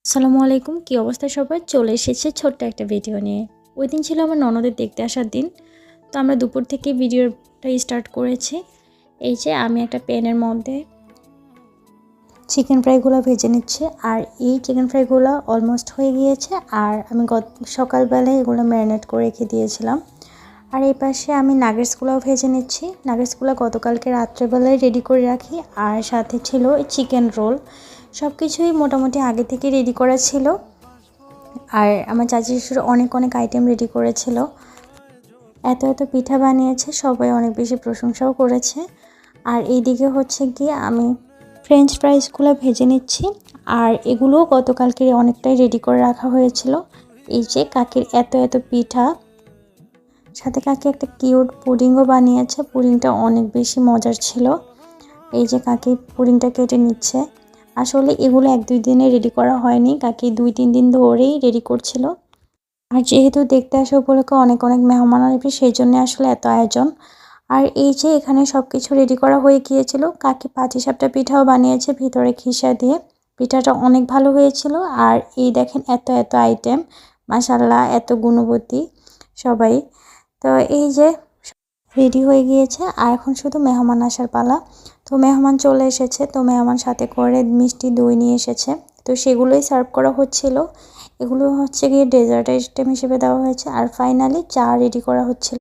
আসসালামু আলাইকুম, কি অবস্থা সবার? চলে এসেছে ছোট্ট একটা ভিডিও নিয়ে। ওই দিন ছিল আমার ননদের দেখতে আসার দিন। তো আমরা দুপুর থেকে ভিডিওটা স্টার্ট করেছি। এই যে আমি একটা প্যানের মধ্যে চিকেন ফ্রাইগুলো ভেজে নিচ্ছি, আর এই চিকেন ফ্রাইগুলো অলমোস্ট হয়ে গিয়েছে। আর আমি সকালবেলায় এগুলো ম্যারিনেট করে রেখে দিয়েছিলাম। আর এই পাশে আমি নাগেটসগুলোও ভেজে নিচ্ছি। নাগেটসগুলো গতকালকে রাত্রেবেলায় রেডি করে রাখি। আর সাথে ছিল চিকেন রোল। সব কিছুই মোটামুটি আগে থেকে রেডি করা ছিল। আর আমার চাচি শ্বশুর অনেক অনেক আইটেম রেডি করেছিল। এত এত পিঠা বানিয়েছে, সবাই অনেক বেশি প্রশংসাও করেছে। আর এইদিকে হচ্ছে গিয়ে আমি ফ্রেঞ্চ ফ্রাইসগুলো ভেজে নিচ্ছি। আর এগুলোও গতকালকে অনেকটাই রেডি করে রাখা হয়েছিল। এই যে কাকির এত এত পিঠা, সাথে কাকি একটা কিউট পুডিংও বানিয়েছে। পুডিংটা অনেক বেশি মজার ছিল। এই যে কাকি পুডিংটা কেটে নিচ্ছে। আসলে এগুলো 1-2 দিনে রেডি করা হয়নি, কাকি 2-3 দিন ধরেই রেডি করছিল। আর যেহেতু দেখতে আসা উপলক্ষে অনেক অনেক মেহমান আসবে, সেই জন্য আসলে এত আয়োজন। আর এই যে এখানে সব কিছু রেডি করা হয়ে গিয়েছিল। কাকি পাটিসাপটা পিঠাও বানিয়েছে ভিতরে খিসা দিয়ে। পিঠাটা অনেক ভালো হয়েছিল। আর এই দেখেন এত এত আইটেম, মাশাআল্লাহ, এত গুণবতী সবাই। তো এই যে রেডি হয়ে গিয়েছে, আর এখন শুধু মেহমান আসার পালা। তো মেহমান চলে এসেছে, তো মেহমান সাথে করে মিষ্টি দই নিয়ে এসেছে। তো সেগুলোই সার্ভ করা হচ্ছিল। এগুলো হচ্ছে গিয়ে ডেজার্ট আইটেম হিসেবে দেওয়া হয়েছে। আর ফাইনালি চা রেডি করা হচ্ছিল।